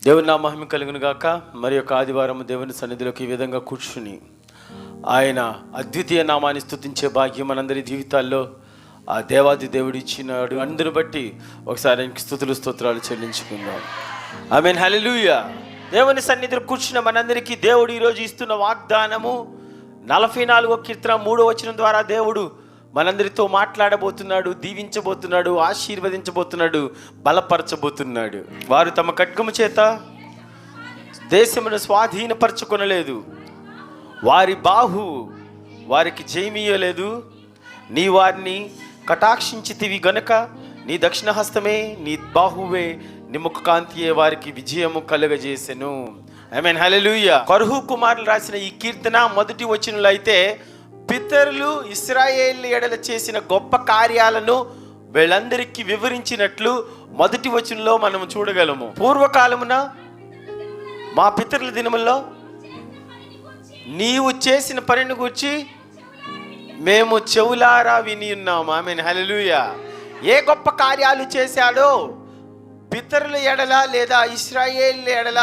దేవుని నా మహిమ కలుగును గాక. మరి యొక్క ఆదివారం దేవుని సన్నిధిలోకి ఈ విధంగా కూర్చుని ఆయన అద్వితీయ నామాన్ని స్తుతించే భాగ్యం మనందరి జీవితాల్లో ఆ దేవాది దేవుడు ఇచ్చినాడు. అందుని బట్టి ఒకసారి ఆయనకి స్తుతులు స్తోత్రాలు చెల్లించుకుందాం. ఆమేన్, హల్లెలూయా. దేవుని సన్నిధిలో కూర్చున్న మనందరికీ దేవుడు ఈరోజు ఇస్తున్న వాగ్దానము 44వ కీర్తన 3వ వచనం ద్వారా దేవుడు మనందరితో మాట్లాడబోతున్నాడు, దీవించబోతున్నాడు, ఆశీర్వదించబోతున్నాడు, బలపరచబోతున్నాడు. వారు తమ ఖడ్గము చేత దేశమును స్వాధీనపరచుకొనలేదు, వారి బాహు వారికి జయమియ్యలేదు. నీ వారిని కటాక్షించితివి గనుక నీ దక్షిణ హస్తమే, నీ బాహువే, నీ ముఖ కాంతియే వారికి విజయము కలుగజేసెను. ఆమేన్, హల్లెలూయా. కరహు కుమారులు రాసిన ఈ కీర్తన మొదటి వచనంలో అయితే పితరులు ఇశ్రాయేలు ఎడల చేసిన గొప్ప కార్యాలను వీళ్ళందరికీ వివరించినట్లు మొదటి వచనంలో మనం చూడగలము. పూర్వకాలమున మా పితరుల దినముల్లో నీవు చేసిన పనిని గురించి మేము చెవులారా విని ఉన్నాము. ఆమేన్, హల్లెలూయా. ఏ గొప్ప కార్యాలు చేశాడో పితరుల ఎడల లేదా ఇశ్రాయేలు ఎడల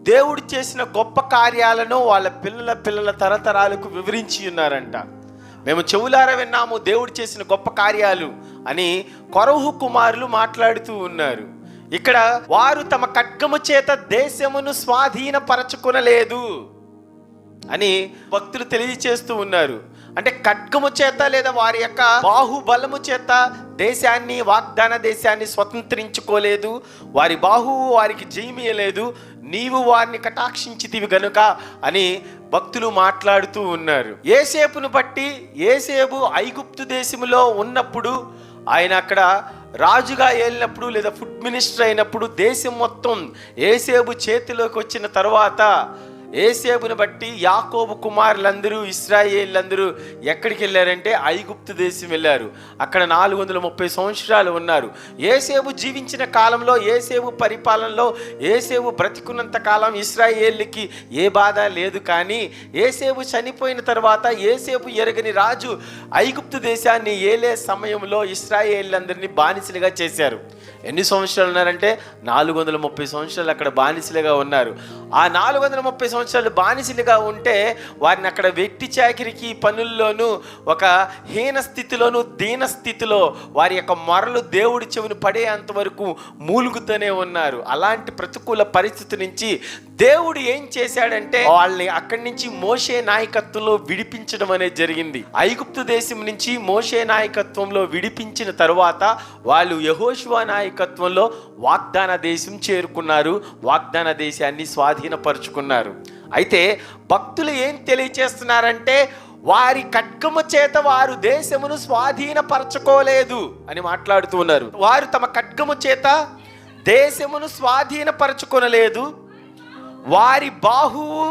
దేవుడు చేసిన గొప్ప కార్యాలను వాళ్ళ పిల్లల తరతరాలకు వివరించి ఉన్నారంట. మేము చెవులారా విన్నాము దేవుడు చేసిన గొప్ప కార్యాలు అని కరహు కుమారులు మాట్లాడుతూ ఉన్నారు. ఇక్కడ వారు తమ ఖడ్గము చేత దేశమును స్వాధీనపరచుకొనలేదు అని భక్తులు తెలియచేస్తూ ఉన్నారు. అంటే ఖడ్గము చేత లేదా వారి యొక్క బాహుబలము చేత దేశాన్ని, వాగ్దాన దేశాన్ని స్వతంత్రించుకోలేదు. వారి బాహువు వారికి జయమియలేదు. నీవు వారిని కటాక్షించితివి గనుక అని భక్తులు మాట్లాడుతూ ఉన్నారు. యోసేపును బట్టి, యోసేపు ఐగుప్తు దేశములో ఉన్నప్పుడు, ఆయన అక్కడ రాజుగా ఏలినప్పుడు లేదా ఫుడ్ మినిస్టర్ అయినప్పుడు దేశం మొత్తం యోసేపు చేతిలోకి వచ్చిన తర్వాత యోసేపును బట్టి యాకోబు కుమారులందరూ, ఇశ్రాయేలులందరూ ఎక్కడికి వెళ్ళారంటే ఐగుప్తు దేశం వెళ్ళారు. అక్కడ 430 సంవత్సరాలు ఉన్నారు. యోసేపు జీవించిన కాలంలో, యోసేపు పరిపాలనలో, యోసేపు బ్రతికున్నంత కాలం ఇశ్రాయేలుకి ఏ బాధ లేదు. కానీ యోసేపు చనిపోయిన తర్వాత యోసేపు ఎరగని రాజు ఐగుప్తు దేశాన్ని ఏలే సమయంలో ఇశ్రాయేలులందరినీ బానిసలుగా చేశారు. ఎన్ని సంవత్సరాలు ఉన్నారంటే 430 సంవత్సరాలు అక్కడ బానిసలుగా ఉన్నారు. ఆ 430 సంవత్సరాలు బానిసలుగా ఉంటే వారిని అక్కడ వెట్టి చాకిరికి పనుల్లోనూ, ఒక హీన స్థితిలోనూ, దీన స్థితిలో వారి యొక్క మొరలు దేవుడి చెవిని పడేంత వరకు మూలుగుతూనే ఉన్నారు. అలాంటి ప్రతికూల పరిస్థితి నుంచి దేవుడు ఏం చేశాడంటే వాళ్ళని అక్కడి నుంచి మోషే నాయకత్వంలో విడిపించడం అనేది జరిగింది. ఐగుప్తు దేశం నుంచి మోషే నాయకత్వంలో విడిపించిన తరువాత వాళ్ళు యెహోషువ నాయకత్వంలో వాగ్దాన దేశం చేరుకున్నారు. వాగ్దాన దేశాన్ని స్వాధీనపరుచుకున్నారు. అయితే భక్తులు ఏం తెలియచేస్తున్నారంటే వారి ఖడ్గము చేత వారు దేశమును స్వాధీనపరచుకోలేదు అని మాట్లాడుతూ ఉన్నారు. వారు తమ ఖడ్గము చేత దేశమును స్వాధీనపరచుకొనలేదు, వారి బాహువు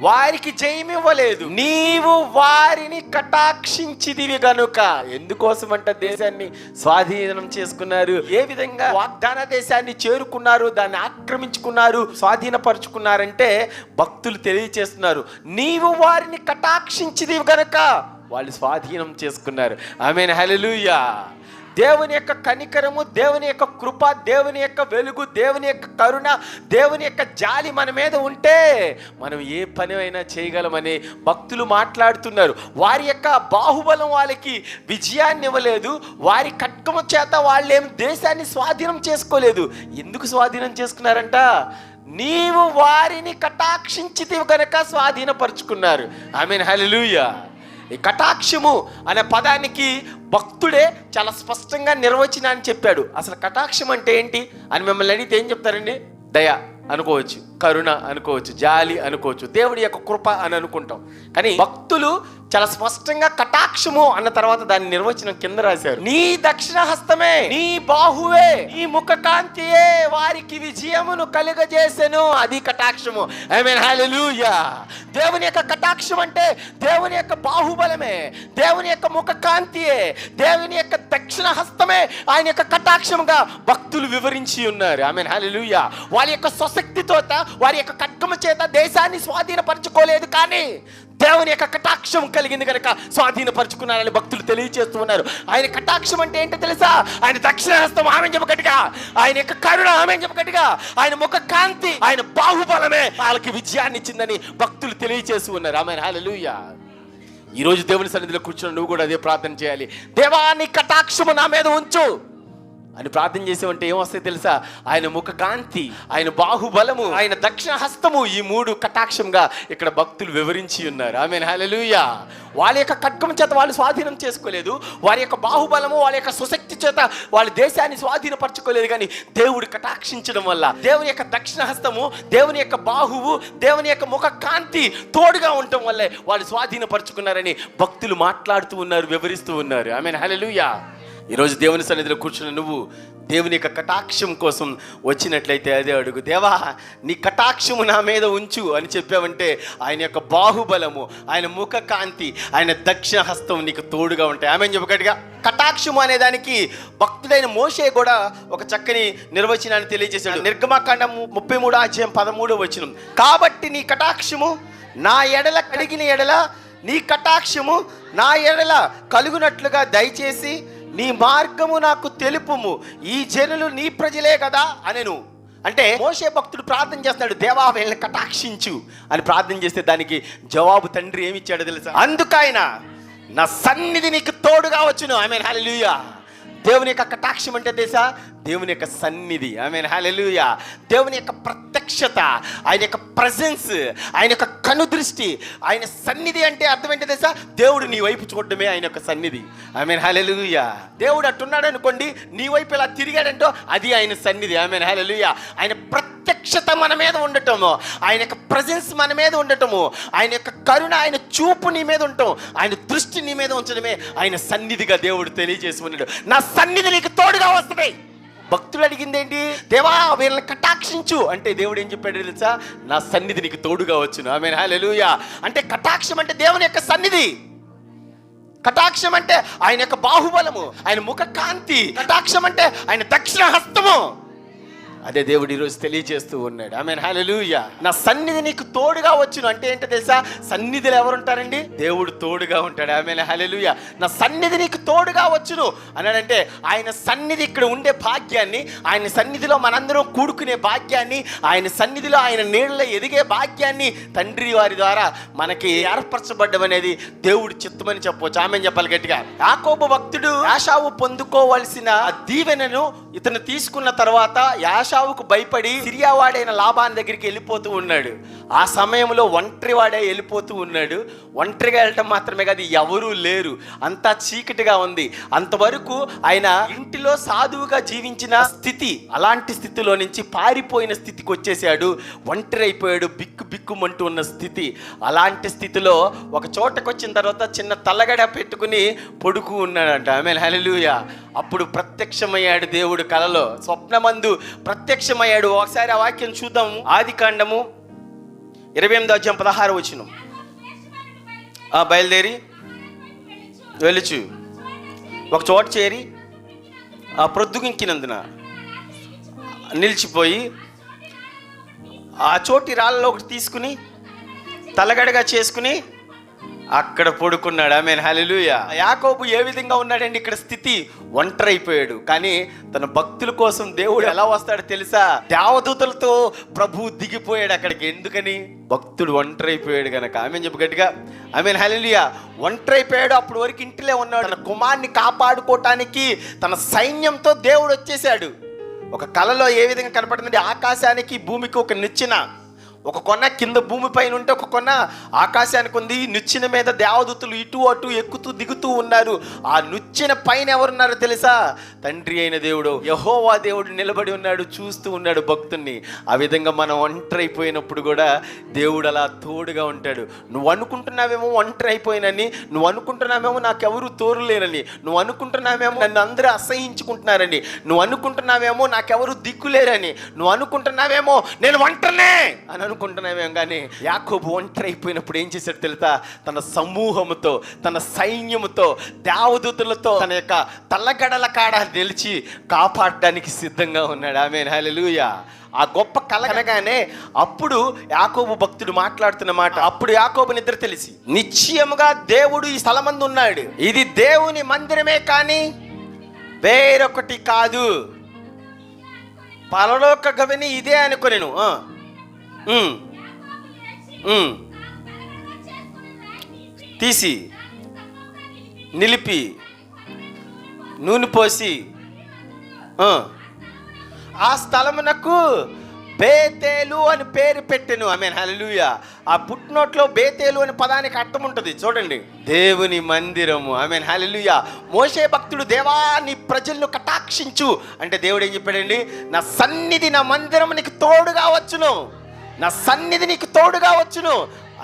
వారికి జయమివ్వలేదు. నీవు వారిని కటాక్షించిదివి గనుక. ఎందుకోసమంట దేశాన్ని స్వాధీనం చేసుకున్నారు? ఏ విధంగా వాగ్దాన దేశాన్ని చేరుకున్నారు, దాన్ని ఆక్రమించుకున్నారు, స్వాధీనపరుచుకున్నారంటే భక్తులు తెలియచేస్తున్నారు, నీవు వారిని కటాక్షించిదివి గనుక వాళ్ళు స్వాధీనం చేసుకున్నారు. ఆమేన్, హల్లెలూయా. దేవుని యొక్క కనికరము, దేవుని యొక్క కృప, దేవుని యొక్క వెలుగు, దేవుని యొక్క కరుణ, దేవుని యొక్క జాలి మన మీద ఉంటే మనం ఏ పని అయినా చేయగలమని భక్తులు మాట్లాడుతున్నారు. వారి యొక్క బాహుబలం వాళ్ళకి విజయాన్ని ఇవ్వలేదు. వారి ఖడ్గము చేత వాళ్ళేం దేశాన్ని స్వాధీనం చేసుకోలేదు. ఎందుకు స్వాధీనం చేసుకున్నారంట? నీవు వారిని కటాక్షించితివి కనుక స్వాధీనపరుచుకున్నారు. ఆమేన్, హల్లెలూయా. ఈ కటాక్షము అనే పదానికి భక్తుడే చాలా స్పష్టంగా నిర్వచనాన్ని చెప్పాడు. అసలు కటాక్షం అంటే ఏంటి అని మిమ్మల్ని అడిగితే ఏం చెప్తారండి? దయ అనుకోవచ్చు, కరుణ అనుకోవచ్చు, జాలి అనుకోవచ్చు, దేవుడి యొక్క కృప అని అనుకుంటాం. కానీ భక్తులు చాలా స్పష్టంగా కటాక్షము అన్న తర్వాత దాని నిర్వచనం కింద రాశారు. నీ దక్షిణ హస్తమే, నీ బాహువే, నీ ముఖ కాంతియే వారికి విజయమును కలుగజేసెను. అది కటాక్షము. ఆమేన్, హల్లెలూయా. దేవుని యొక్క కటాక్షం అంటే దేవుని యొక్క బాహుబలమే, దేవుని యొక్క ముఖ కాంతియే, దేవుని యొక్క దక్షిణ హస్తమే ఆయన యొక్క కటాక్షముగా భక్తులు వివరించి ఉన్నారు. ఆమేన్, హల్లెలూయా. వాళ్ళ యొక్క స్వశక్తితో, వారి యొక్క ఖడ్గము చేత దేశాన్ని స్వాధీనపరచుకోలేదు, కానీ దేవుని యొక్క కటాక్షం కలిగింది కనుక స్వాధీనపరుచుకున్నారని భక్తులు తెలియజేస్తూ ఉన్నారు. ఆయన కటాక్షం అంటే ఏంటో తెలుసా? ఆయన దక్షిణహస్తం ఆమె చెప్పగట్టిగా, ఆయన యొక్క కరుణ ఆమె చెప్పగట్టిగా, ఆయన ముఖ కాంతి, ఆయన బాహుబలమే వాళ్ళకి విజయాన్ని ఇచ్చిందని భక్తులు తెలియజేస్తూ ఉన్నారు. ఆమేన్, హల్లెలూయా. ఈరోజు దేవుని సన్నిధిలో కూర్చొని నువ్వు కూడా అదే ప్రార్థన చేయాలి. దేవా, నీ కటాక్షము నా మీద ఉంచు అని ప్రార్థన చేసామంటే ఏమొస్తాయి తెలుసా? ఆయన ముఖ కాంతి, ఆయన బాహుబలము, ఆయన దక్షిణ హస్తము, ఈ 3 కటాక్షంగా ఇక్కడ భక్తులు వివరించి ఉన్నారు. ఆమేన్, హల్లెలూయా. వాళ్ళ యొక్క ఖడ్గం చేత వాళ్ళు స్వాధీనం చేసుకోలేదు, వారి యొక్క బాహుబలము, వాళ్ళ యొక్క సుశక్తి చేత వాళ్ళ దేశాన్ని స్వాధీనపరచుకోలేదు. కానీ దేవుడు కటాక్షించడం వల్ల, దేవుని యొక్క దక్షిణ హస్తము, దేవుని యొక్క బాహువు, దేవుని యొక్క ముఖ కాంతి తోడుగా ఉండటం వల్లే వాళ్ళు స్వాధీనపరచుకున్నారని భక్తులు మాట్లాడుతూ ఉన్నారు, వివరిస్తూ ఉన్నారు. ఆమేన్, హల్లెలూయా. ఈరోజు దేవుని సన్నిధిలో కూర్చున్న నువ్వు దేవుని యొక్క కటాక్షం కోసం వచ్చినట్లయితే అదే అడుగు. దేవా, నీ కటాక్షము నా మీద ఉంచు అని చెప్పావంటే ఆయన యొక్క బాహుబలము, ఆయన ముఖ కాంతి, ఆయన దక్షిణ హస్తం నీకు తోడుగా ఉంటాయి. ఆమె చెప్పగట్టుగా కటాక్షము అనే దానికి భక్తుడైన మోషే కూడా ఒక చక్కని నిర్వచనాన్ని తెలియజేశాడు. నిర్గమకాండము 33:13 కాబట్టి నీ కటాక్షము నా ఎడల కడిగిన ఎడల, నీ కటాక్షము నా ఎడల కలుగునట్లుగా దయచేసి నీ మార్గము నాకు తెలుపుము, ఈ జనులు నీ ప్రజలే కదా అనెను. అంటే మోషే భక్తుడు ప్రార్థన చేస్తున్నాడు, దేవా వీళ్ళని కటాక్షించు అని ప్రార్థన చేస్తే దానికి జవాబు తండ్రి ఏమి ఇచ్చాడో తెలుసా? అందుకైన నా సన్నిధి నీకు తోడుగా వచ్చును. ఆమేన్, హల్లెలూయా. దేవుని యొక్క కటాక్షం అంటే తెలుసా? దేవుని యొక్క సన్నిధి. ఆమేన్, హల్లెలూయా. దేవుని యొక్క ప్రత్యక్షత, ఆయన యొక్క ప్రెజెన్స్, ఆయన యొక్క కనుదృష్టి, ఆయన సన్నిధి అంటే అర్థం ఏంటో తెలుసా? దేవుడు నీ వైపు చూడడమే ఆయన యొక్క సన్నిధి. ఆమేన్, హల్లెలూయా. దేవుడు అట్టున్నాడు అనుకోండి, నీ వైపు ఇలా తిరిగాడంటో అది ఆయన సన్నిధి. ఆమేన్, హల్లెలూయా. ఆయన ప్రత్యక్షత మన మీద ఉండటము, ఆయన యొక్క ప్రెజెన్స్ మన మీద ఉండటము, ఆయన యొక్క కరుణ, ఆయన చూపు నీ మీద ఉండటం, ఆయన దృష్టి నీ మీద ఉంచడమే ఆయన సన్నిధిగా దేవుడు తెలియజేసి ఉన్నాడు. నా సన్నిధి నీకు తోడుగా వస్తుంది. భక్తులు అడిగింది ఏంటి? దేవా వీళ్ళని కటాక్షించు అంటే దేవుడు ఏం చెప్పాడు తెలుసా? నా సన్నిధి నీకు తోడుగా వచ్చును. ఆమేన్, హల్లెలూయా. అంటే కటాక్షం అంటే దేవుని యొక్క సన్నిధి, కటాక్షం అంటే ఆయన యొక్క బాహుబలము, ఆయన ముఖ కాంతి, కటాక్షం అంటే ఆయన దక్షిణ హస్తము. అదే దేవుడు ఈరోజు తెలియజేస్తూ ఉన్నాడు. ఆమేన్, హల్లెలూయా. నా సన్నిధి నీకు తోడుగా వచ్చును అంటే ఏంటో తెలుసా? సన్నిధిలో ఎవరు ఉంటారండి? దేవుడు తోడుగా ఉంటాడు. ఆమేన్, హల్లెలూయా. నా సన్నిధి నీకు తోడుగా వచ్చును అన్నాడంటే ఆయన సన్నిధి ఇక్కడ ఉండే భాగ్యాన్ని, ఆయన సన్నిధిలో మనందరం కూడుకునే భాగ్యాన్ని, ఆయన సన్నిధిలో ఆయన నీళ్ళలో ఎదిగే భాగ్యాన్ని తండ్రి వారి ద్వారా మనకి ఏర్పరచబడ్డం అనేది దేవుడి చిత్తమని చెప్పవచ్చు. ఆమేన్ చెప్పాలి గట్టిగా. యాకోబు భక్తుడు యాషావు పొందుకోవలసిన దీవెనను ఇతను తీసుకున్న తర్వాత యాషావుకు భయపడి సిరియావాడైన లాబాను దగ్గరికి వెళ్ళిపోతూ ఉన్నాడు. ఆ సమయంలో ఒంటరి వాడే వెళ్ళిపోతూ ఉన్నాడు. ఒంటరిగా వెళ్ళటం మాత్రమే కాదు, ఎవరూ లేరు, అంతా చీకటిగా ఉంది. అంతవరకు ఆయన ఇంటిలో సాధువుగా జీవించిన స్థితి, అలాంటి స్థితిలో నుంచి పారిపోయిన స్థితికి వచ్చేసాడు. ఒంటరి అయిపోయాడు, బిక్కు బిక్కుమంటూ ఉన్న స్థితి. అలాంటి స్థితిలో ఒక చోటకు వచ్చిన తర్వాత చిన్న తలగడ పెట్టుకుని పడుకు ఉన్నాడంట. ఆమేన్, హల్లెలూయా. అప్పుడు ప్రత్యక్షమయ్యాడు దేవుడు కలలో, స్వప్నమందు ప్రత్యక్షమయ్యాడు. ఒకసారి ఆ వాక్యం చూద్దాం. ఆదికాండము 28:16 బయలుదేరి వెలుచు ఒక చోట చేరి ప్రొద్దుగింకినందున నిలిచిపోయి ఆ చోటి రాళ్ళలో ఒకటి తీసుకుని తలగడగా చేసుకుని అక్కడ పడుకున్నాడు. ఆమేన్, హల్లెలూయా. యాకోబు ఏ విధంగా ఉన్నాడండి? ఇక్కడ స్థితి ఒంటరి అయిపోయాడు. కానీ తన భక్తుల కోసం దేవుడు ఎలా వస్తాడో తెలుసా? దేవదూతలతో ప్రభు దిగిపోయాడు అక్కడికి. ఎందుకని? భక్తుడు ఒంటరి అయిపోయాడు కనుక. ఆమేన్ చెప్పు గట్టిగా. ఆమేన్, హల్లెలూయా. ఒంటరి అయిపోయాడు. అప్పుడు వరకు ఇంటిలో ఉన్నాడు. తన కుమారుని కాపాడుకోవటానికి తన సైన్యంతో దేవుడు వచ్చేసాడు. ఒక కలలో ఏ విధంగా కనపడుతుంది? ఆకాశానికి భూమికి ఒక నిచ్చెన, ఒక కొన కింద భూమి పైన ఉంటే ఒక కొన ఆకాశానికి ఉంది. నిచ్చెన మీద దేవదూతలు ఇటు అటు ఎక్కుతూ దిగుతూ ఉన్నారు. ఆ నిచ్చెన పైన ఎవరున్నారో తెలుసా? తండ్రి అయిన దేవుడు, యెహోవా దేవుడు నిలబడి ఉన్నాడు, చూస్తూ ఉన్నాడు భక్తుణ్ణి. ఆ విధంగా మనం ఒంటరి అయిపోయినప్పుడు కూడా దేవుడు అలా తోడుగా ఉంటాడు. నువ్వు అనుకుంటున్నావేమో ఒంటరి అయిపోయినని, నువ్వు అనుకుంటున్నావేమో నాకెవరు తోరులేరని, నువ్వు అనుకుంటున్నావేమో నన్ను అందరూ అసహించుకుంటున్నారని, నువ్వు అనుకుంటున్నావేమో నాకెవరు దిక్కులేరని, నువ్వు అనుకుంటున్నావేమో నేను ఒంటరినే అని అనుకుంటున్నామేం కానీ యాకోబు ఒంటరి అయిపోయినప్పుడు ఏం చేశాడు తెలుసా? తన సమూహముతో, తన సైన్యముతో, దేవదూతలతో తన యొక్క తల్లగడల కాడ నిలిచి కాపాడడానికి సిద్ధంగా ఉన్నాడు. ఆమేన్, హల్లెలూయా. ఆ గొప్ప కల కలగానే అప్పుడు యాకోబు భక్తుడు మాట్లాడుతున్న మాట, అప్పుడు యాకోబు నిద్ర తెలిసి నిశ్చయముగా దేవుడు ఈ స్థలమందు ఉన్నాడు, ఇది దేవుని మందిరమే కానీ వేరొకటి కాదు. పరలోక గవిని ఇదే అనుకునేను. తీసి నిలిపి నూనె పోసి ఆ స్థలమునకు బేతేలు అని పేరు పెట్టెను. ఆమేన్, హల్లెలూయా. ఆ పుట్టినోట్లో బేతేలు అనే పదానికి అర్థం ఉంటుంది, చూడండి, దేవుని మందిరము. ఆమేన్, హల్లెలూయా. మోషే భక్తుడు, దేవా నీ ప్రజలను కటాక్షించు అంటే దేవుడు ఏం చెప్పాడండి? నా సన్నిధి, నా మందిరం నీకు తోడుగా వచ్చును, నా సన్నిధి నీకు తోడుగా వచ్చును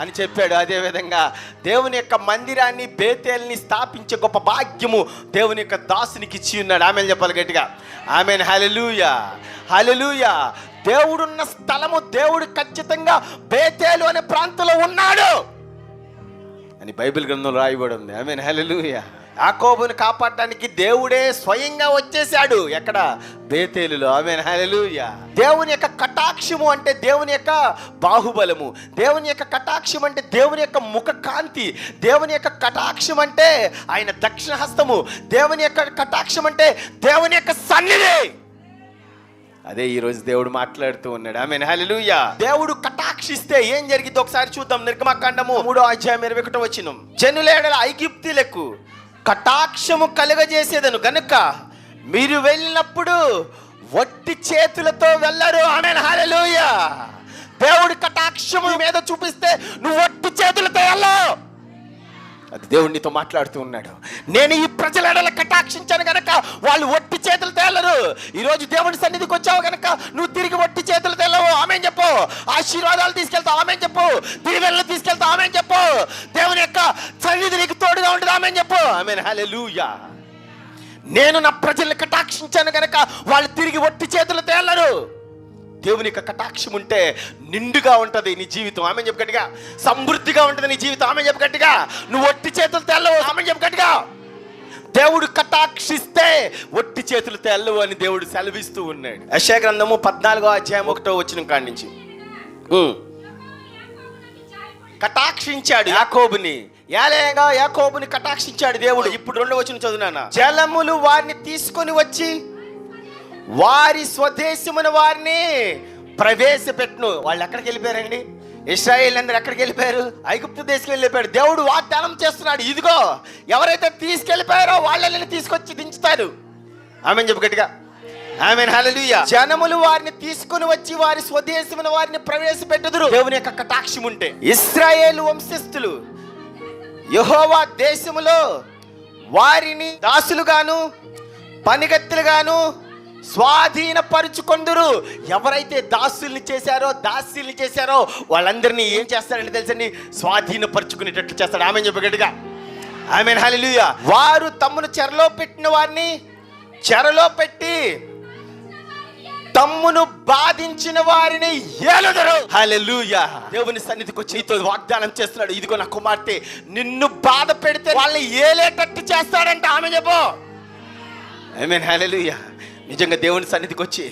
అని చెప్పాడు. అదేవిధంగా దేవుని యొక్క మందిరాన్ని, బేతేల్ని స్థాపించే గొప్ప భాగ్యము దేవుని యొక్క దాసునికి ఇచ్చి ఉన్నాడు. ఆమేన్ చెప్పాలి గట్టిగా. ఆమేన్, హల్లెలూయా, హల్లెలూయా. దేవుడున్న స్థలము, దేవుడు ఖచ్చితంగా బేతేలు అనే ప్రాంతంలో ఉన్నాడు అని బైబిల్ గ్రంథంలో రాయబడి ఉంది. ఆమేన్, హల్లెలూయా. యాకోబుని కాపాడడానికి దేవుడే స్వయంగా వచ్చేసాడు. ఎక్కడ? బేతేలులో. ఆమేన్, హల్లెలూయా. దేవుని యొక్క కటాక్షము అంటే దేవుని యొక్క బాహుబలము, దేవుని యొక్క కటాక్షం అంటే దేవుని యొక్క ముఖ కాంతి, దేవుని యొక్క కటాక్షం అంటే ఆయన దక్షిణ హస్తము, దేవుని యొక్క కటాక్షం అంటే దేవుని యొక్క సన్నిధి. అదే ఈరోజు దేవుడు మాట్లాడుతూ ఉన్నాడు. ఆమేన్, హల్లెలూయా. దేవుడు కటాక్షిస్తే ఏం జరిగింది ఒకసారి చూద్దాం. నిర్గమకాండము 3:21 జనుల ఎడల ఐగుప్తీయులకు కటాక్షము కలుగజేసేదను గనుక మీరు వెళ్ళినప్పుడు వట్టి చేతులతో వెళ్ళరు. ఆమేన్, హల్లెలూయా. దేవుడి కటాక్షము మీద చూపిస్తే నువ్వు వట్టి చేతులతో వెళ్ళవు. అది దేవుడు నీతో మాట్లాడుతూ ఉన్నాడు. నేను ఈ ప్రజల ఎడల కటాక్షించాను గనక వాళ్ళు వట్టి చేతులతో వెళ్ళరు. ఈరోజు దేవుడి సన్నిధికి వచ్చావు గనక నువ్వు తిరిగి వట్టి చేతులతో వెళ్ళవు. ఆమేన్ చెప్పు. ఆశీర్వాదాలు తీసుకెళ్తావు. ఆమేన్ చెప్పు. దీవెనలు తీసుకెళ్తావు. ఆమేన్ చెప్పు. దేవుని యొక్క సన్నిధి నీకు తోడుగా ఉంటుంది. ఆమేన్ చెప్పు. ఆమేన్, హల్లెలూయా. నేను నా ప్రజల్ని కటాక్షించాను గనక వాళ్ళు తిరిగి వట్టి చేతులతో వెళ్ళరు. దేవుని యొక్క కటాక్షం ఉంటే నిండుగా ఉంటుంది నీ జీవితం. ఆమేన్ చెప్పు గట్టిగా. సమృద్ధిగా ఉంటుంది నీ జీవితం. ఆమేన్ చెప్పు గట్టిగా. నువ్వు వట్టి చేతులతో వెళ్ళవు. ఆమేన్ చెప్పు గట్టిగా. దేవుడు కటాక్షిస్తే వట్టి చేతులతో వెళ్ళవు అని దేవుడు సెలవిస్తూ ఉన్నాడు. యెషయా గ్రంథము 14:1 కాడి నుంచి కటాక్షించాడు యాకోబుని. ఏలేగా యాకోబుని కటాక్షించాడు దేవుడు. ఇప్పుడు 2వ వచనం చదువునానా. జలములు వారిని తీసుకొని వచ్చి వారి స్వదేశమున వారిని ప్రవేశపెట్టును. వాళ్ళు ఎక్కడికి వెళ్ళిపోయారండి? ఇశ్రాయేల్ అందరూ ఎక్కడికి వెళ్ళిపోయారు? ఐగుప్తు దేశం వెళ్ళిపోయాడు. దేవుడు వాగ్దానం చేస్తున్నాడు, ఇదిగో ఎవరైతే తీసుకెళ్ళిపోయారో వాళ్ళని తీసుకొచ్చి దించుతారు. ఆమేన్ చెప్పు గట్టిగా. ఆమేన్, హల్లెలూయా. జనములు వారిని తీసుకుని వచ్చి వారి స్వదేశమున వారిని ప్రవేశపెట్టుదురు. దేవుని యొక్క కటాక్షం ఉంటే ఇశ్రాయేలు వంశస్థులు యెహోవా దేశములో వారిని దాసులుగాను పనిగత్తులుగాను స్వాధీనపరుచుకొందురు. ఎవరైతే దాసుల్ని చేశారో వాళ్ళందరినీ ఏం చేస్తారంటే తెలుసండి? స్వాధీనపరుచుకునేటట్లు చేస్తాడు. ఆమేన్ చెప్పు గట్టిగా. ఆమేన్, హల్లెలూయా. వారు తమ్మును చెరలో పెట్టిన వారిని చెరలో పెట్టి తమ్మును బాధించిన వారిని ఏలుదురు. హల్లెలూయా. దేవుని సన్నిధికి వచ్చి నీతో వాగ్దానం చేస్తున్నాడు, ఇదిగో నా కుమార్తె నిన్ను బాధ పెడితే వాళ్ళని ఏలేటట్టు చేస్తాడంట. ఆమేన్ చెప్పు. ఆమేన్, హల్లెలూయా. నిజంగా దేవుని సన్నిధికి వచ్చి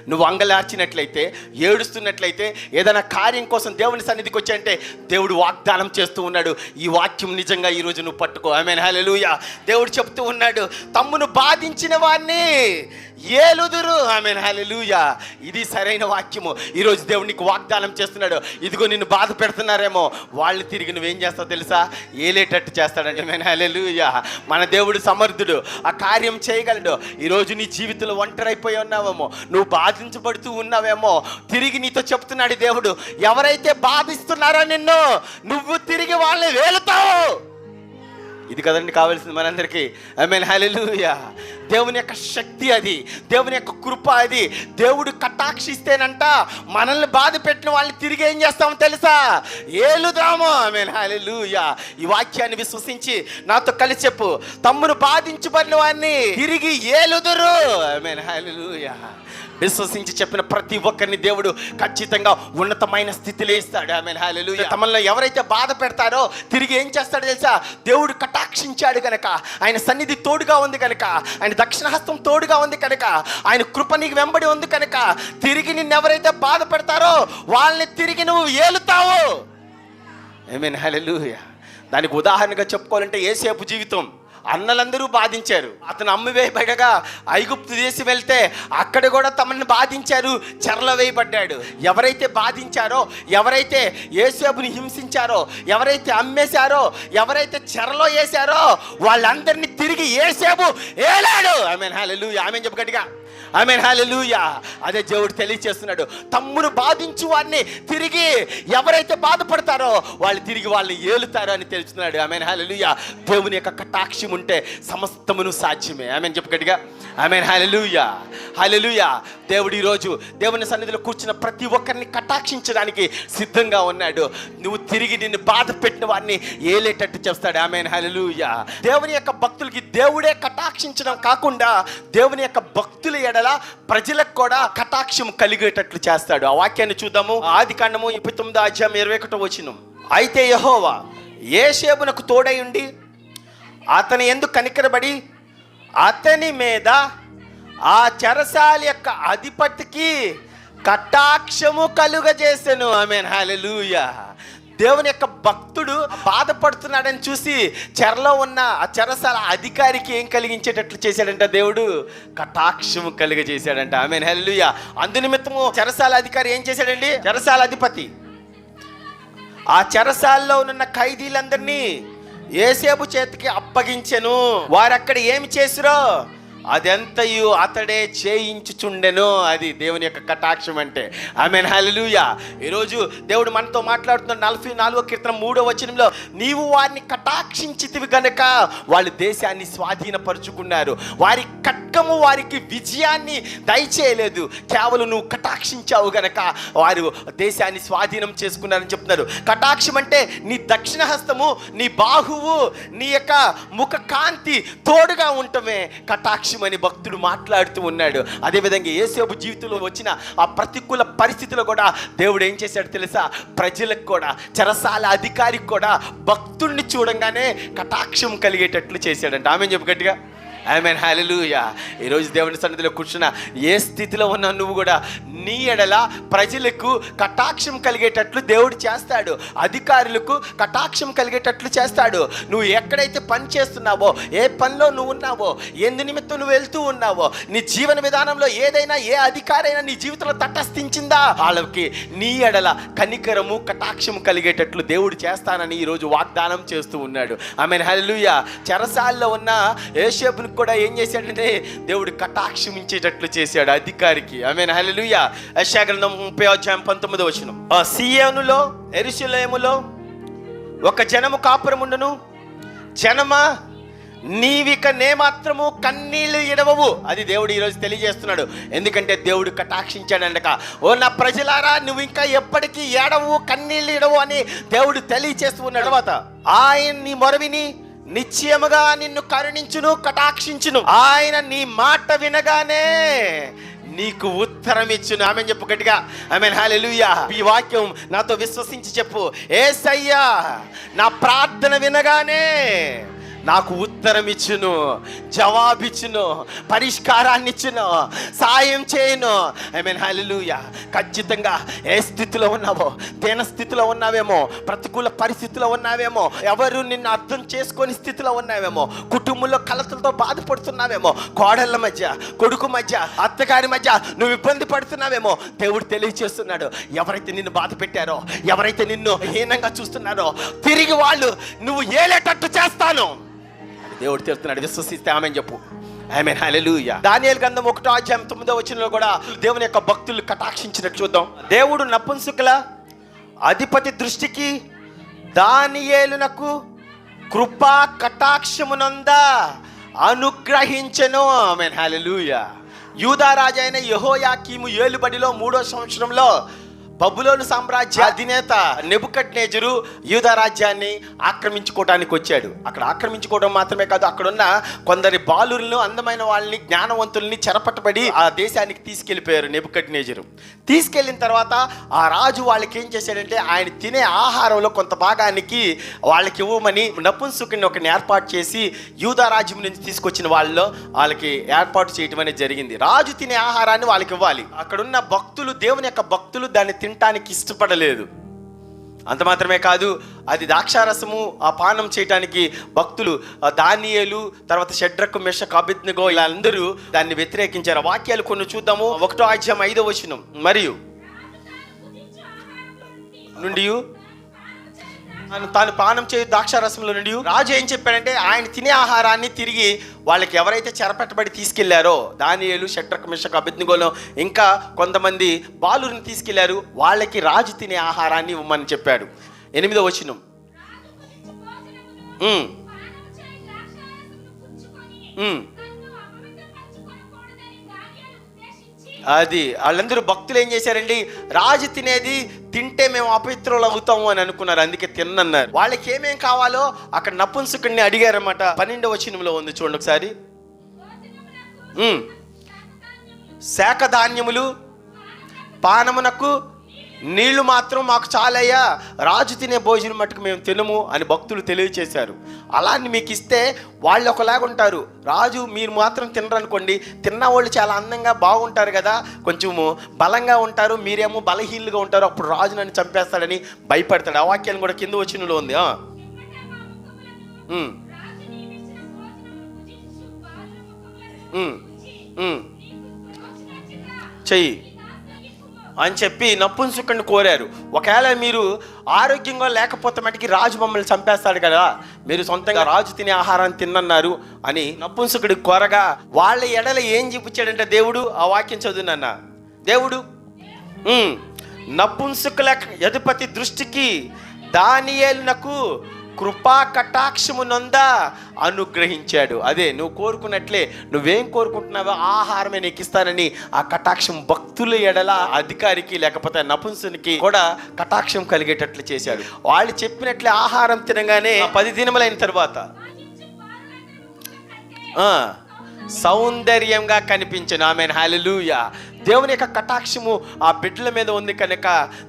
నువ్వు అంగలార్చినట్లయితే, ఏడుస్తున్నట్లయితే, ఏదైనా కార్యం కోసం దేవుని సన్నిధికి వచ్చి అంటే దేవుడు వాగ్దానం చేస్తూ ఉన్నాడు. ఈ వాక్యం నిజంగా ఈరోజు నువ్వు పట్టుకో. ఆమేన్, హల్లెలూయా. దేవుడు చెప్తూ ఉన్నాడు, తమ్మును బాధించిన వారిని ఏలుదురు. ఆమేన్, హల్లెలూయా. ఇది సరైన వాక్యము. ఈరోజు దేవుడు నీకు వాగ్దానం చేస్తున్నాడు, ఇదిగో నిన్ను బాధ పెడుతున్నారేమో వాళ్ళు తిరిగి నువ్వేం చేస్తావు తెలుసా? ఏలేటట్టు చేస్తాడంటే. ఆమేన్, హల్లెలూయా. మన దేవుడు సమర్థుడు, ఆ కార్యం చేయగలడు. ఈరోజు నీ జీవితంలో ఒంటరైపోయి ఉన్నావేమో, నువ్వు బాధించబడుతూ ఉన్నావేమో, తిరిగి నీతో చెప్తున్నాడు దేవుడు, ఎవరైతే బాధిస్తున్నారో నిన్ను నువ్వు తిరిగి వాళ్ళని వేలుతావు. ఇది కదండి కావాల్సింది మనందరికీ. ఆమేన్, హల్లెలూయా. దేవుని యొక్క శక్తి అది, దేవుని యొక్క కృప అది. దేవుడు కటాక్షిస్తేనంట మనల్ని బాధ పెట్టిన వాళ్ళని తిరిగి ఏం చేస్తామో తెలుసా? ఏలుదాము. ఆమేన్, హల్లెలూయా. ఈ వాక్యాన్ని విశ్వసించి నాతో కలిసి చెప్పు, తమ్మును బాధించబడిన వారిని తిరిగి ఏలుదురు. ఆమేన్, హల్లెలూయా. విశ్వసించి చెప్పిన ప్రతి ఒక్కరిని దేవుడు ఖచ్చితంగా ఉన్నతమైన స్థితిలో ఇస్తాడు. ఆమేన్, హల్లెలూయా. తమలో ఎవరైతే బాధ పెడతారో తిరిగి ఏం చేస్తాడో తెలుసా? దేవుడు కటాక్షించాడు కనుక, ఆయన సన్నిధి తోడుగా ఉంది కనుక, ఆయన దక్షిణహస్తం తోడుగా ఉంది కనుక, ఆయన కృప నీకు వెంబడి ఉంది కనుక, తిరిగి నిన్ను ఎవరైతే బాధ పెడతారో వాళ్ళని తిరిగి నువ్వు ఏలుతావు. ఆమేన్, హల్లెలూయా. దానికి ఉదాహరణగా చెప్పుకోవాలంటే యోసేపు జీవితం. అన్నలందరూ బాధించారు. అతను అమ్మివేయబడగా ఐగుప్తు దేశం వెళ్తే అక్కడ కూడా తమని బాధించారు, చెరలో వేయబడ్డాడు. ఎవరైతే బాధించారో, ఎవరైతే యోసేపుని హింసించారో, ఎవరైతే అమ్మేశారో, ఎవరైతే చెరలో వేశారో వాళ్ళందరినీ తిరిగి యోసేపు ఏలాడు. ఆమేన్, హల్లెలూయా. ఆమేన్ చెప్పు గట్టిగా. ఆమేన్, హల్లెలూయా. అదే దేవుడు తెలియజేస్తున్నాడు. తమ్మును బాధించు వారిని తిరిగి ఎవరైతే బాధపడతారో వాళ్ళు తిరిగి వాళ్ళని ఏలుతారో అని తెలుస్తున్నాడు. ఆమేన్, హల్లెలూయా. దేవుని యొక్క కటాక్షం ఉంటే సమస్తమును సాధ్యమే. ఆమేన్ చెప్పు గట్టిగా. ఆమేన్, హల్లెలూయా, హల్లెలూయా. దేవుడు ఈరోజు దేవుని సన్నిధిలో కూర్చున్న ప్రతి ఒక్కరిని కటాక్షించడానికి సిద్ధంగా ఉన్నాడు. నువ్వు తిరిగి నిన్ను బాధ పెట్టిన వారిని ఏలేటట్టు చేస్తాడు. ఆమేన్, హల్లెలూయా. దేవుని యొక్క భక్తులకి దేవుడే కటాక్షించడం కాకుండా దేవుని యొక్క భక్తుల ఎడల ప్రజలకు కూడా కటాక్షం కలిగేటట్లు చేస్తాడు. ఆ వాక్యాన్ని చూద్దాము. ఆదికాండము 29:21. అయితే యెహోవా యోసేపునకు తోడై ఉండి అతని యందు కనికరబడి అతని మీద ఆ చెరసాల యొక్క అధిపతికి కటాక్షము కలుగజేసెను. ఆమేన్, హల్లెలూయా. దేవుని యొక్క భక్తుడు బాధపడుతున్నాడని చూసి చెరలో ఉన్న ఆ చెరసాల అధికారికి ఏం కలిగించేటట్లు చేశాడంట? దేవుడు కటాక్షము కలిగజేశాడంట. ఆమేన్, హల్లెలూయా. అందునిమిత్తము చెరసాల అధికారి ఏం చేశాడండి? చెరసాల అధిపతి ఆ చెరసాలలో ఉన్న ఖైదీలందరినీ యోసేపు చేతికి అప్పగించెను. వారు అక్కడ ఏమి చేసిరో అదంతయు అతడే చేయించుచుండెను. అది దేవుని యొక్క కటాక్షం అంటే. ఆమేన్, హల్లెలూయా. ఈరోజు దేవుడు మనతో మాట్లాడుతున్నాడు. 44వ కీర్తన 3వ వచనంలో, నీవు వారిని కటాక్షించితివి గనుక వాళ్ళు దేశాన్ని స్వాధీనపరుచుకున్నారు. వారి ఖడ్గము వారికి విజయాన్ని దయచేయలేదు, కేవలం నువ్వు కటాక్షించావు గనక వారు దేశాన్ని స్వాధీనం చేసుకున్నారని చెప్తున్నారు. కటాక్షం అంటే నీ దక్షిణ హస్తము, నీ బాహువు, నీ యొక్క ముఖ కాంతి తోడుగా ఉండటమే కటాక్షం అని భక్తుడు మాట్లాడుతూ ఉన్నాడు. అదేవిధంగా యోసేపు జీవితంలో వచ్చిన ఆ ప్రతికూల పరిస్థితిలో కూడా దేవుడు ఏం చేశాడు తెలుసా? ప్రజలకు కూడా, చెరసాల అధికారికి కూడా భక్తుడిని చూడంగానే కటాక్షం కలిగేటట్లు చేశాడంట. ఆమేన్ చెప్పు గట్టిగా. ఆమేన్, హల్లెలూయా. ఈరోజు దేవుని సన్నిధిలో కూర్చున్న ఏ స్థితిలో ఉన్నా నువ్వు కూడా నీ ఎడల ప్రజలకు కటాక్షం కలిగేటట్లు దేవుడు చేస్తాడు. అధికారులకు కటాక్షం కలిగేటట్లు చేస్తాడు. నువ్వు ఎక్కడైతే పని చేస్తున్నావో, ఏ పనిలో నువ్వు ఉన్నావో, ఎందు నిమిత్తం నువ్వు వెళ్తూ ఉన్నావో, నీ జీవన విధానంలో ఏదైనా ఏ అధికారైనా నీ జీవితంలో తటస్థించిందా, వాళ్ళకి నీ ఎడల కనికరము కటాక్షం కలిగేటట్లు దేవుడు చేస్తానని ఈరోజు వాగ్దానం చేస్తూ ఉన్నాడు. ఆమేన్, హల్లెలూయా. చెరసాల్లో ఉన్న యోసేపును కూడా ఏం చేశాడంటే దేవుడు కటాక్షమించేటట్లు చేశాడు అధికారికి. ఆమేన్, హల్లెలూయా. యెషయా గ్రంథం 30:19. సీయోనులో యెరూషలేములో ఒక జనము కాపురముండును, జనమా నీవిక నేమాత్రము కన్నీళ్లు ఎడవవు. అది దేవుడు ఈరోజు తెలియజేస్తున్నాడు. ఎందుకంటే దేవుడు కటాక్షించాడండక. ఓ నా ప్రజలారా, నువ్వు ఇంకా ఎప్పటికీ ఏడవు, కన్నీళ్లు ఎడవు అని దేవుడు తెలియజేస్తూ ఉన్నాడు. తర్వాత ఆయన నీ మొరవిని నిశ్చయముగా నిన్ను కరుణించును, కటాక్షించును. ఆయన నీ మాట వినగానే నీకు ఉత్తరం ఇచ్చును. ఆమేన్ చెప్పు గట్టిగా. ఆమేన్, హల్లెలూయా. ఈ వాక్యం నాతో విశ్వసించి చెప్పు. యేసయ్యా నా ప్రార్థన వినగానే నాకు ఉత్తరం ఇచ్చును, జవాబిచ్చును, పరిష్కారాన్ని ఇచ్చును, సాయం చేయను. ఆమేన్, హల్లెలూయా. ఖచ్చితంగా ఏ స్థితిలో ఉన్నావో, దీన స్థితిలో ఉన్నావేమో, ప్రతికూల పరిస్థితిలో ఉన్నావేమో, ఎవరు నిన్ను అర్థం చేసుకొని స్థితిలో ఉన్నావేమో, కుటుంబంలో కలతలతో బాధపడుతున్నావేమో, కోడళ్ళ మధ్య, కొడుకు మధ్య, అత్తగారి మధ్య నువ్వు ఇబ్బంది పడుతున్నావేమో, దేవుడు తెలియజేస్తున్నాడు. ఎవరైతే నిన్ను బాధ పెట్టారో, ఎవరైతే నిన్ను హీనంగా చూస్తున్నారో, తిరిగి వాళ్ళు నువ్వు ఏలేటట్టు చేస్తాను దేవుడు తెలుస్తున్నాడు. విశ్వసిస్తే ఆమేన్ చెప్పు. ఆమేన్, హల్లెలూయా. దానియేలు గ్రంథం 1:9 కూడా దేవుని యొక్క భక్తులు కటాక్షించినట్టు చూద్దాం. దేవుడు నపుంసకుల అధిపతి దృష్టికి దానియేలునకు కృపా కటాక్షమునందా అనుగ్రహించెను. ఆమేన్, హల్లెలూయా. యూదా రాజు అయిన యెహోయాకీము ఏలుబడిలో 3వ సంవత్సరంలో బబులోను సామ్రాజ్య అధినేత నెబుకద్నెజరు యూదా రాజ్యాన్ని ఆక్రమించుకోవడానికి వచ్చాడు. అక్కడ ఆక్రమించుకోవడం మాత్రమే కాదు, అక్కడున్న కొందరి బాలులను, అందమైన వాళ్ళని, జ్ఞానవంతుల్ని చెరపట్టబడి ఆ దేశానికి తీసుకెళ్ళిపోయారు నెబుకద్నెజరు. తీసుకెళ్ళిన తర్వాత ఆ రాజు వాళ్ళకి ఏం చేశాడంటే, ఆయన తినే ఆహారంలో కొంత భాగానికి వాళ్ళకి ఇవ్వమని నపుంసకుని ఒకరిని ఏర్పాటు చేసి యూదా రాజ్యం నుంచి తీసుకొచ్చిన వాళ్ళకి ఏర్పాటు చేయడం అనేది జరిగింది. రాజు తినే ఆహారాన్ని వాళ్ళకి ఇవ్వాలి. అక్కడున్న భక్తులు, దేవుని యొక్క భక్తులు దాన్ని తినటానికి ఇష్టపడలేదు. అంత మాత్రమే కాదు, అది ద్రాక్షారసము ఆ పానం చేయటానికి భక్తులు దానియేలు, తర్వాత షడ్రకు, మెషకు, అబేద్నెగో ఇలా అందరూ దాన్ని వ్యతిరేకించారు. వాక్యాలు కొన్ని చూద్దాము. 1వ అధ్యాయం 5వ వచనం. మరియు నుండి తాను పానం చేయ ద్రాక్షారసంలో నుండి రాజు ఏం చెప్పాడంటే, ఆయన తినే ఆహారాన్ని తిరిగి వాళ్ళకి ఎవరైతే చెరపెట్టబడి తీసుకెళ్లారో, దానియేలు, షడ్రకు, మెషకు, అబేద్నెగోలో ఇంకా కొంతమంది బాలుని తీసుకెళ్లారు, వాళ్ళకి రాజు తినే ఆహారాన్ని ఇవ్వమని చెప్పాడు. 8వ వచనం. అది వాళ్ళందరూ భక్తులు ఏం చేశారండి, రాజు తినేది తింటే మేము అపవిత్రులు అవుతాము అని అనుకున్నారు, అందుకే తిన్నన్నారు. వాళ్ళకి ఏమేం కావాలో అక్కడ నపుంసకుడిని అడిగారన్నమాట. 12వ వచనంలో ఉంది చూడండి ఒకసారి. శాఖధాన్యములు, పానమునకు నీళ్లు మాత్రం మాకు చాలయ్యా, రాజు తినే భోజనం మట్టుకు మేము తినము అని భక్తులు తెలియచేశారు. అలాని మీకు ఇస్తే వాళ్ళు ఒకలాగా ఉంటారు, రాజు మీరు మాత్రం తినరనుకోండి, తిన్న వాళ్ళు చాలా అందంగా బాగుంటారు కదా, కొంచెము బలంగా ఉంటారు, మీరేమో బలహీనులుగా ఉంటారు, అప్పుడు రాజు నన్ను చంపేస్తాడని భయపడతాడు. ఆ వాక్యాన్ని కూడా కింద వచనంలో ఉంది. చెయ్యి అని చెప్పి నపుంసకుడిని కోరారు. ఒకవేళ మీరు ఆరోగ్యంగా లేకపోతే మటుకి రాజు మమ్మల్ని చంపేస్తాడు కదా, మీరు సొంతంగా రాజు తినే ఆహారాన్ని తిన్నన్నారు అని నపుంసకుడి కోరగా, వాళ్ళ ఎడల ఏం చూపించాడంటే దేవుడు, ఆ వాక్యం చదువునన్న, దేవుడు నపుంసకుల అధిపతి దృష్టికి దానియేలునకు కృపా కటాక్షము నొంద అనుగ్రహించాడు. అదే నువ్వు కోరుకున్నట్లే, నువ్వేం కోరుకుంటున్నావో ఆహారమే నీకు ఇస్తానని ఆ కటాక్షం భక్తుల ఎడల అధికారికి లేకపోతే నపుంసునికి కూడా కటాక్షం కలిగేటట్లు చేశాడు. వాళ్ళు చెప్పినట్లే ఆహారం తినగానే 10 దినములైన తర్వాత సౌందర్యంగా కనిపించను. ఆమేన్, హల్లెలూయా. దేవుని యొక్క కటాక్షము ఆ బిడ్డల మీద ఉంది కనుక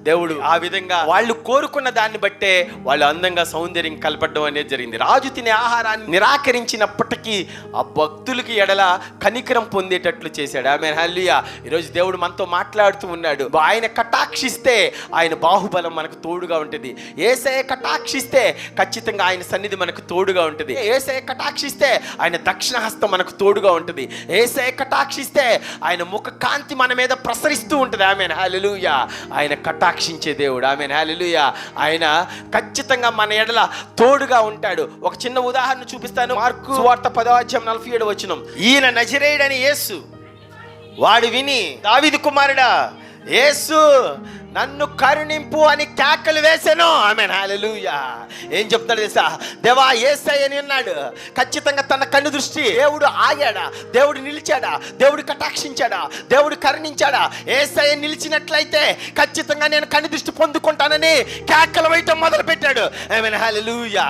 దేవుడు ఆ విధంగా వాళ్ళు కోరుకున్న దాన్ని బట్టే వాళ్ళు అందంగా సౌందర్యం కలపడం అనేది జరిగింది. రాజు తినే ఆహారాన్ని నిరాకరించినప్పటికీ ఆ భక్తులకి ఎడల కనికరం పొందేటట్లు చేశాడు. ఆమేన్, హల్లెలూయా. ఈరోజు దేవుడు మనతో మాట్లాడుతూ ఉన్నాడు. ఆయన కటాక్షిస్తే ఆయన బాహుబలం మనకు తోడుగా ఉంటుంది. యేసయ్య కటాక్షిస్తే ఖచ్చితంగా ఆయన సన్నిధి మనకు తోడుగా ఉంటుంది. యేసయ్య కటాక్షిస్తే ఆయన దక్షిణ హస్తం మనకు తోడుగా ఉంటుంది. యేసయ్య కటాక్షిస్తే ఆయన ముఖ కాంతి మన మీద ప్రసరిస్తూ ఉంటుంది. ఆమేన్, హల్లెలూయా. ఆయన కటాక్షించే దేవుడు. ఆమేన్, హల్లెలూయా. ఆయన ఖచ్చితంగా మన ఎడల తోడుగా ఉంటాడు. ఒక చిన్న ఉదాహరణ చూపిస్తాను. మార్కు సువార్త 10వ అధ్యాయం 47వ వచనం. ఈయన నజరేయుడని యేసు వాడు విని, దావీదు కుమారుడా యేసు నన్ను కరుణింపు అని కేకలు వేసాను. ఆమేన్, హల్లెలూయా. ఏం చెప్తాడు తెలుసా, దేవా యేసయ్య అని అన్నాడు. ఖచ్చితంగా తన కన్ను దృష్టి దేవుడు ఆగాడా, దేవుడు నిలిచాడా, దేవుడు కటాక్షించాడా, దేవుడు కరుణించాడా? యేసయ్య నిలిచినట్లయితే ఖచ్చితంగా నేను కన్ను దృష్టి పొందుకుంటానని కేకలు వేయటం మొదలు పెట్టాడు. ఆమేన్, హల్లెలూయా.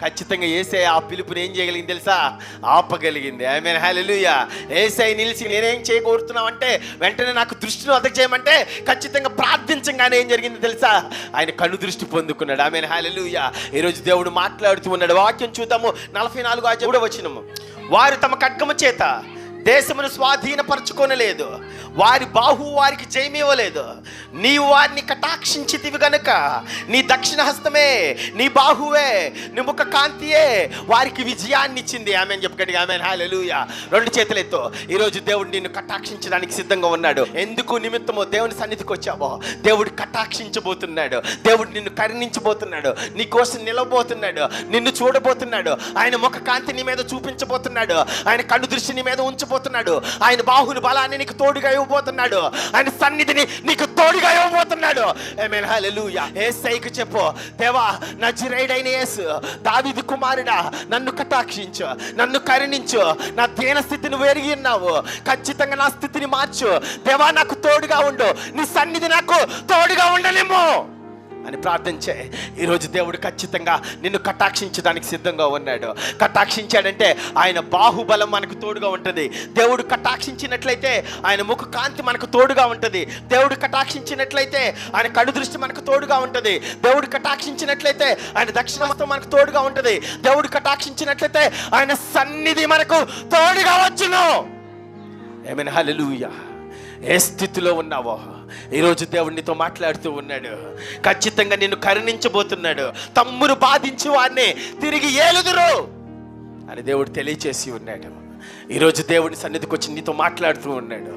ఖచ్చితంగా యేసయ్య ఆ పిలుపుని ఏం చేయగలిగింది తెలుసా, ఆపగలిగింది. ఆమేన్, హల్లెలూయా. యేసయ్య నిలిచి నేనేం చేయగోరుతున్నామంటే వెంటనే నాకు దృష్టిని ఒదక చేయమంటే ఖచ్చితంగా ప్రార్థించగానే ఏం జరిగింది తెలుసా, ఆయన కన్ను దృష్టి పొందుకున్నాడు. ఆమేన్, హల్లెలూయా. ఈరోజు దేవుడు మాట్లాడుతూ ఉన్నాడు. వాక్యం చూద్దాము. 44వ వచనము. వారు తమ ఖడ్గము చేత దేశమును స్వాధీనపరచుకొనలేదు, వారి బాహు వారికి జయమివ్వలేదు. నీవు వారిని కటాక్షించితివి గనుక నీ దక్షిణ హస్తమే, నీ బాహువే, నీ ముఖ కాంతియే వారికి విజయాన్ని ఇచ్చింది. ఆమేన్ చెప్పండి. ఆమేన్, హల్లెలూయా. 2 చేతులెత్తో. ఈరోజు దేవుడు నిన్ను కటాక్షించడానికి సిద్ధంగా ఉన్నాడు. ఎందుకు నిమిత్తమో దేవుని సన్నిధికి వచ్చావో దేవుడు కటాక్షించబోతున్నాడు. దేవుడు నిన్ను కరుణించబోతున్నాడు, నీ కోసం నిలవబోతున్నాడు, నిన్ను చూడబోతున్నాడు. ఆయన ముఖ కాంతి నీ మీద చూపించబోతున్నాడు, ఆయన కన్ను దృష్టి నీ మీద ఉంచబోతున్నాడు. కటాక్షించబోతున్నాడు. ఆయన బాహుని బలాన్ని నీకు తోడుగా ఇవ్వబోతున్నాడు. ఆయన సన్నిధిని నీకు తోడుగా ఇవ్వబోతున్నాడు. ఆమేన్, హల్లెలూయా. యేసయ్యకు చెప్పు, దేవా నజరేయుడైన యేసు, దావీదు కుమారుడా, నన్ను కటాక్షించు, నన్ను కరుణించు. నా దీన స్థితిని ఎరిగి ఉన్నావు, ఖచ్చితంగా నా స్థితిని మార్చు. దేవా నాకు తోడుగా ఉండు, నీ సన్నిధి నాకు తోడుగా ఉండలేమో అని ప్రార్థించే. ఈరోజు దేవుడు ఖచ్చితంగా నిన్ను కటాక్షించడానికి సిద్ధంగా ఉన్నాడు. కటాక్షించాడంటే ఆయన బాహుబలం మనకు తోడుగా ఉంటుంది. దేవుడు కటాక్షించినట్లయితే ఆయన ముఖ కాంతి మనకు తోడుగా ఉంటుంది. దేవుడు కటాక్షించినట్లయితే ఆయన కడు దృష్టి మనకు తోడుగా ఉంటుంది. దేవుడు కటాక్షించినట్లయితే ఆయన దక్షిణమతం మనకు తోడుగా ఉంటుంది. దేవుడు కటాక్షించినట్లయితే ఆయన సన్నిధి మనకు తోడుగా వచ్చును. ఆమేన్, హల్లెలూయా. ఏ స్థితిలో ఉన్నావో ఈరోజు దేవుడు నీతో మాట్లాడుతూ ఉన్నాడు. ఖచ్చితంగా నిన్ను కరుణించబోతున్నాడు. తమ్మును బాధించి వారిని తిరిగి ఏలుదురు అని దేవుడు తెలియచేసి ఉన్నాడు. ఈరోజు దేవుని సన్నిధికి వచ్చి నీతో మాట్లాడుతూ ఉన్నాడు.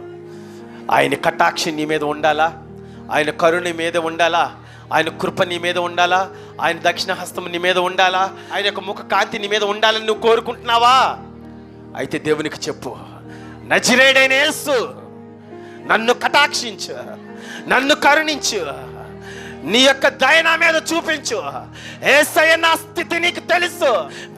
ఆయన కటాక్షి నీ మీద ఉండాలా, ఆయన కరుణ మీద ఉండాలా, ఆయన కృప నీ మీద ఉండాలా, ఆయన దక్షిణ హస్తం నీ మీద ఉండాలా, ఆయన యొక్క ముఖ కాంతి నీ మీద ఉండాలని నువ్వు కోరుకుంటున్నావా? అయితే దేవునికి చెప్పు, నజరేయుడైన యేసు నన్ను కటాక్షించు, నన్ను కరుణించు, నీ యొక్క దయ నా మీద చూపించు. యేసయ్య నా స్థితి నీకు తెలుసు.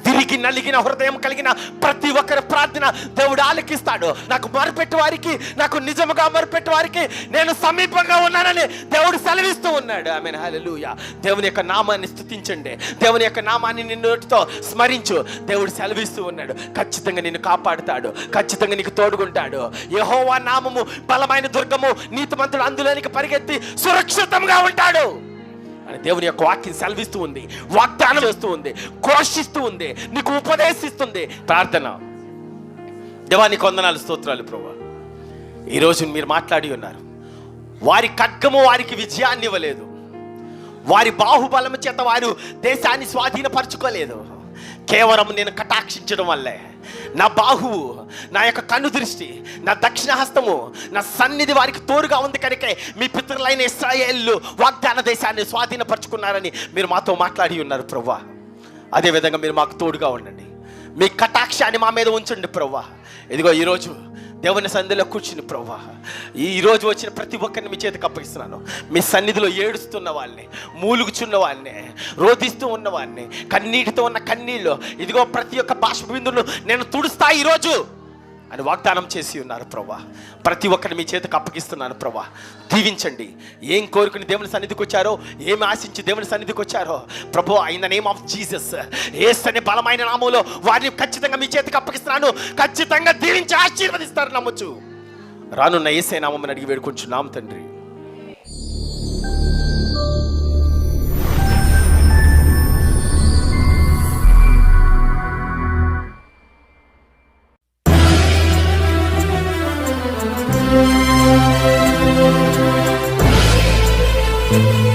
విరిగి నలిగిన హృదయం కలిగిన ప్రతి ఒక్కరి ప్రార్థన దేవుడు ఆలకిస్తాడు. నాకు మొరపెట్టు వారికి, నాకు నిజముగా మొరపెట్టు వారికి నేను సమీపంగా ఉన్నానని దేవుడు సెలవిస్తూ ఉన్నాడు. ఆమేన్, హల్లెలూయా. దేవుని యొక్క నామాన్ని స్తుతించండి, దేవుని యొక్క నామాన్ని నిన్నటితో స్మరించు. దేవుడు సెలవిస్తూ ఉన్నాడు, ఖచ్చితంగా నిన్ను కాపాడుతాడు, ఖచ్చితంగా నీకు తోడుకుంటాడు. యెహోవా నామము బలమైన దుర్గము, నీతిమంతుడు అందులోనికి పరిగెత్తి సురక్షితంగా ఉంటాడు అని దేవుని యొక్క వాక్యం సెలవిస్తూ ఉంది, వాగ్దానం చేస్తూ ఉంది, ఘోషిస్తూ ఉంది, నీకు ఉపదేశిస్తుంది. ప్రార్థన. దేవా నీకు వందనాలు, స్తోత్రాలు ప్రభువా. ఈరోజు మీరు మాట్లాడి ఉన్నారు. వారి ఖడ్గము వారికి విజయాన్ని ఇవ్వలేదు, వారి బాహుబలము చేత వారు దేశాన్ని స్వాధీనపరచుకోలేదు. కేవలం నేను కటాక్షించడం వల్లే, నా బాహువు, నా యొక్క కన్ను దృష్టి, నా దక్షిణ హస్తము, నా సన్నిధి వారికి తోడుగా ఉంది కనుకే మీ పితరులైన ఇశ్రాయేలు వాగ్దాన దేశాన్ని స్వాధీనపరచుకున్నారని మీరు మాతో మాట్లాడి ఉన్నారు ప్రభువా. అదేవిధంగా మీరు మాకు తోడుగా ఉండండి, మీ కటాక్షాన్ని మా మీద ఉంచండి ప్రభువా. ఇదిగో ఈరోజు దేవుని సన్నిధిలో కూర్చుని ప్రభువా, ఈరోజు వచ్చిన ప్రతి ఒక్కరిని మీ చేతికి అప్పగిస్తున్నాను. మీ సన్నిధిలో ఏడుస్తున్న వాళ్ళని, మూలుగుచున్న వాళ్ళని, రోధిస్తూ ఉన్న వాళ్ళని, కన్నీటితో ఉన్న కన్నీళ్ళు, ఇదిగో ప్రతి ఒక్క బాష్ప బిందువును నేను తుడుస్తా ఈరోజు అని వాగ్దానం చేసి ఉన్నారు ప్రభువా. ప్రతి ఒక్కరిని మీ చేతికి అప్పగిస్తున్నాను ప్రభువా. దీవించండి. ఏం కోరుకుని దేవుని సన్నిధికి వచ్చారో, ఏమి ఆశించి దేవుని సన్నిధికి వచ్చారో ప్రభువా, in the name of Jesus, యేసు అనే బలమైన నామములో వారిని ఖచ్చితంగా మీ చేతికి అప్పగిస్తున్నాను. ఖచ్చితంగా దీవించి ఆశీర్వదిస్తారు నమ్మొచ్చు. రానున్న యేసే నామమున అడిగి వేడుకుంటున్నాం తండ్రి. thank you